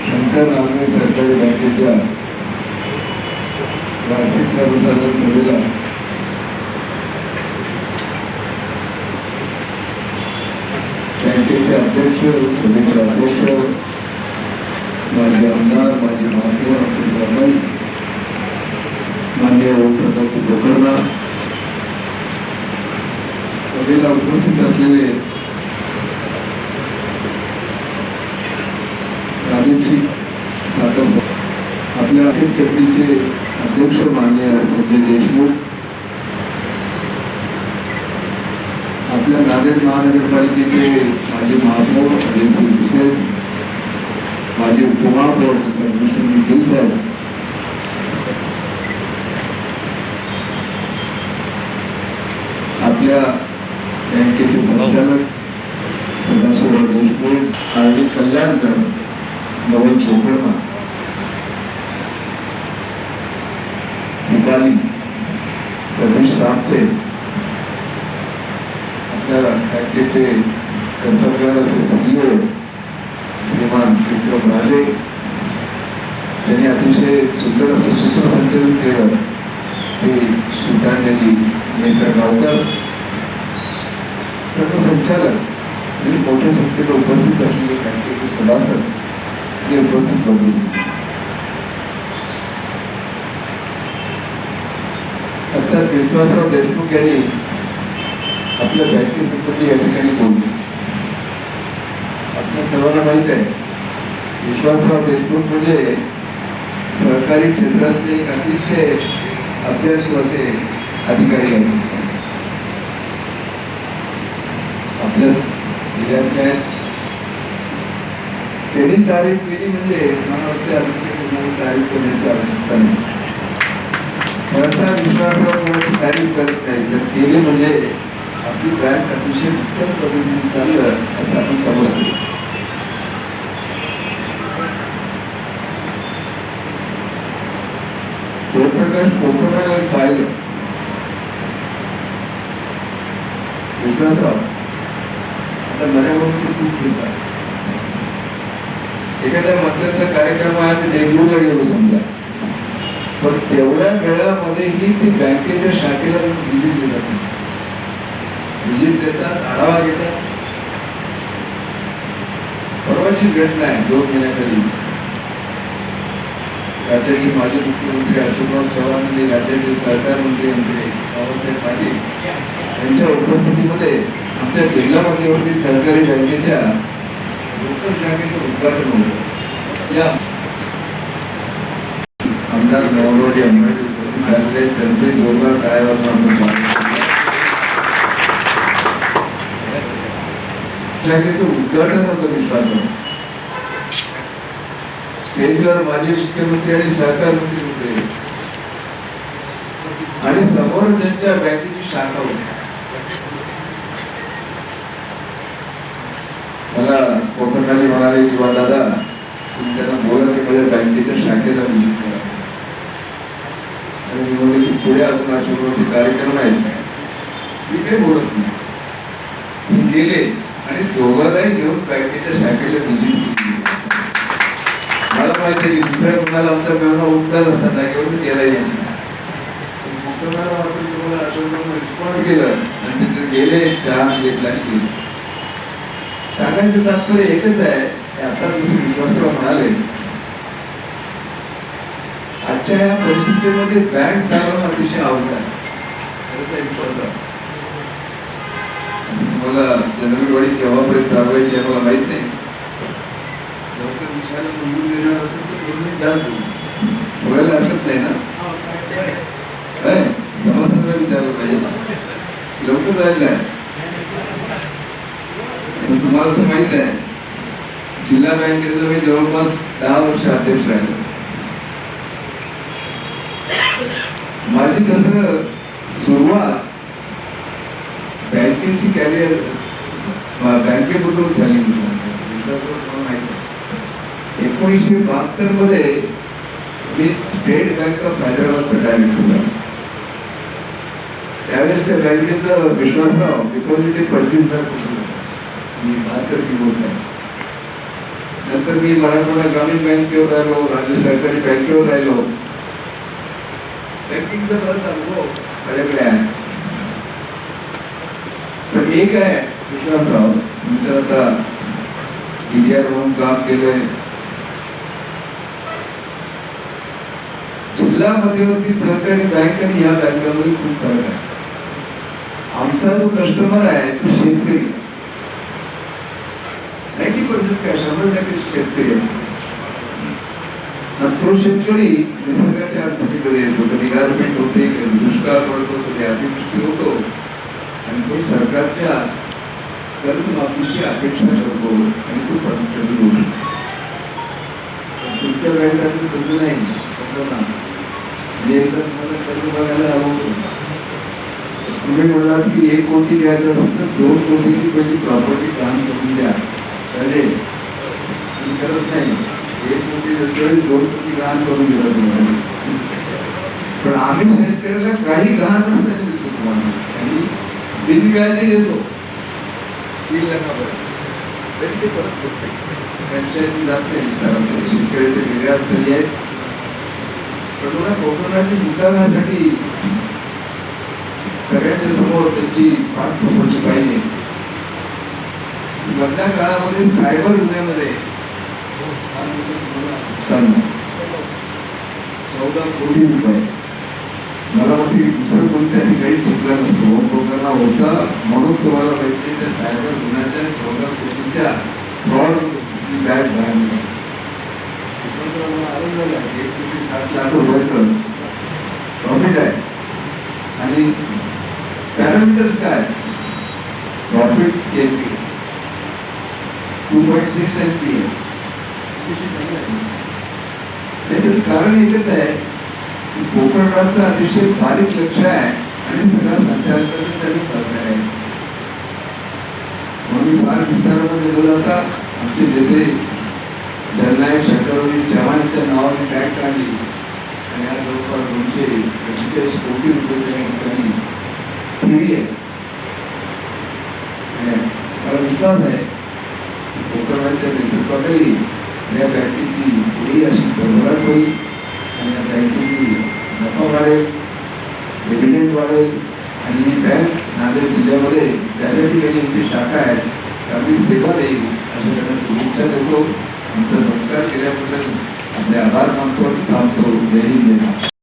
शंकर नागरे सहकारी बँकेच्या वार्षिक सर्वसाधारण सभेला बँकेचे अध्यक्ष, सभेचे अध्यक्ष, माजी आमदार, माजी महापौर, आपले सरपंच, मान्य ओमप्रकाश गोकर्णा, सभेला उपस्थित असलेले प्रादेशिक साखर आपल्या कमिटीचे अध्यक्ष मान्य संजय देशमुख, आपल्या नांदेड महानगरपालिकेचे माजी महापौर अजय सिंग हुसेन, माजी उपमहापौर सर्वेश्वर निखिल साहेब, आपल्या बँकेचे संचालक सदाशिवराव देशमुख, आरडी कल्याणकर, नवल गोकर्णा, दीपाली, सतीश सामते, आपल्या बँकेचे कर्तव्यगार असे सीईओ श्रीमान विक्रम राजे, त्यांनी अतिशय सुंदर असं सूत्रसंचलन केलं ते श्रीकांतजी नेत्र गावकर, सर्व संचालक आणि मोठ्या संख्येने उपस्थित असलेले बँकेचे सभासद हे उपस्थित होते. आता विश्वासराव देशमुख यांनी आपल्या बँकेसंबंधी या ठिकाणी बोलले. आपल्या सर्वांना माहित आहे विश्वासराव देशमुख म्हणजे सहकारी क्षेत्रातले एक अतिशय अभ्यासू असे अधिकारी आहेत. आपल्या जिल्ह्यातल्या त्यांनी तारीफ केली म्हणजे मला वाटते अजून तारीफ करण्याची आवश्यकता नाही. सहसा विश्वासावर तारीफ करत नाही, तर केले म्हणजे आपली बँक अतिशय उत्तम पद्धतीने चाललं असं आपण समजतो. जयप्रकाश कोकणाला पाहिलं विश्वासराव आता मनावरून खूप घेतात. एखाद्या मतदानाचा कार्यक्रम आहे डेंग्यूला गेलो समजा, पण तेवढ्या वेळामध्येही ती बँकेच्या शाखेला व्हिजिट देतात, व्हिजिट देतात, आढावा घेतात. परवाचीच घटना आहे 2 महिन्याखाली राज्याचे माजी मुख्यमंत्री अशोकराव चव्हाण आणि राज्याचे सहकार मंत्री बाबासाहेब पाटील यांच्या उपस्थितीमध्ये आमच्या जिल्हा मध्यवर्ती सहकारी बँकेच्या लोकल शाखेचं उद्घाटन होतं. या आमदार नवरोडी झालेले त्यांचे जोरदार टाळ्यावर शाखेचं उद्घाटन होतं. विश्वासराव स्टेजवर माजी मुख्यमंत्री आणि सहकार मंत्री होते आणि समोर ज्यांच्या बँकेची शाखा होती. मला कोकणाली म्हणाले किंवा दादा तुम्ही त्यांना बोला की माझ्या बँकेच्या शाखेला व्हिजिट करा. आणि मी की पुढे अजून अशोकरावचे कार्यक्रम आहेत, मी काही बोलत नाही. मी गेले आणि दोघांनाही घेऊन बँकेच्या शाखेला व्हिजिट केली. मला माहिती आहे की दुसऱ्या कोणाला आमचा व्यवहार उठला असता जागेवर मी गेलाही नसता. मुख्यमंत्र्याला वाटून तुम्हाला अशोकराव रिस्पॉन्ड केलं आणि तिथे गेले, चहा घेतला आणि गेले. सांगायचं तात्पर्य एकच आहे, आता जसे विश्वासराव म्हणाले आजच्या या परिस्थितीमध्ये बँक चालवणं अतिशय अवघड आहे. विश्वासराव तुम्हाला जनरल बॉडी केव्हापर्यंत चालवायची आहे मला माहित नाही. लवकर विषयाला मंजूर देणार असेल तर पूर्ण जास्त बोलायला हरकत नाही ना. सभासदांना विचारलं पाहिजे, लवकर जायचं आहे. तुम्हाला तर माहित आहे जिल्हा बँकेचं मी जवळपास 10 वर्ष अध्यक्ष राहिलो. माझी कसं सुरुवात बँकेची कॅरियर बँकेबद्दल झाली. 1972 मध्ये मी स्टेट बँक ऑफ हैदराबादचा डायरेक्टर झालो. त्यावेळेस त्या बँकेचं विश्वासराव डिपॉझिट 35,000 कोटी मी 72 की बोलत आहे. नंतर मी मराठवाडा ग्रामीण बँकेवर राहिलो, राज्य सहकारी बँकेवर राहिलो. बँकिंगचा बराच अनुभव माझ्याकडे आहे. पण एक आहे विश्वासराव, तुमचं आता इंडिया म्हणून काम केलंय. जिल्हा मध्यवर्ती सहकारी बँक आणि या बँकांमध्ये खूप फरक आहे. आमचा जो कस्टमर आहे तो शेतकरी, 90% काय 100% शेतकरी आहे. तो शेतकरी निसर्गाच्या अडचणीकडे येतो, कधी गारपीट होते, कधी दुष्काळ पडतो, कधी अतिवृष्टी होतो आणि तो सरकारच्या कर्जमाफीची अपेक्षा करतो आणि तो प्रॉफिटेबल होतो. तुमच्या बँकांचं तसं नाही. एकदा तुम्हाला कर्ज बघायला आलो होतो, तुम्ही म्हणालात की 1 कोटी घ्यायचं असेल तर 2 कोटीची पहिली प्रॉपर्टी काम करून द्या, चालेल. करत नाही. 1 कोटी देतोय, 2 कोटी गहाण करून दिला तुम्हाला. पण आम्ही शेतकऱ्याला काही गहाणच नाही देतो तुम्हाला, आणि बिनव्याजी देतो 3 लाखापर्यंत, तरी ते परत करते. पंचायती जात नाही विस्तारामध्ये. शेतकऱ्याचे वेगळ्या अडचणी आहेत. पण मला कोकणाची मुद्दामासाठी सगळ्यांच्या समोर त्यांची पाठपुरावा पाहिजे. मधल्या काळामध्ये सायबर गुन्ह्यामध्ये 14 कोटी रुपये, मला वाटते दुसरं कोणत्या ठिकाणी टिकला नसतो. लोकांना होता म्हणून तुम्हाला माहिती त्या सायबर गुन्ह्याच्या 14 कोटीच्या फ्रॉड बॅग बाहेर मला आनंद झाला. 1 कोटी 60 लाख रुपयाचं प्रॉफिट आहे. आणि पॅरामीटर्स काय? प्रॉफिट एनपी 2.6 एनपी आहे. त्याचं कारण एकच आहे की कोकणाचं अतिशय बारीक लक्ष आहे आणि सगळा संचालकांनी त्याला सहकार्य आहे. म्हणून फार विस्तारामध्ये गेलो. आता आमचे नेते जननायक शंकरराव चव्हाण यांच्या नावाने टॅग काढली आणि आज जवळपास 245 कोटी रुपयाच्या या ठिकाणी ठेवी आहे. मला विश्वास आहे की कोकणाच्या नेतृत्वाखाली या बँकेची पुढे अशी भरभराट होईल आणि या बँकेची नफा वाढेल, डिव्हिडंड वाढेल आणि ही बँक नांदेड जिल्ह्यामध्ये ज्या ज्या ठिकाणी आमची शाखा आहे चांगली सेवा देईल अशा त्यांना शुभेच्छा देतो. आमचा सत्कार केल्याबद्दल आपले आभार मानतो आणि थांबतो. जय हिंद.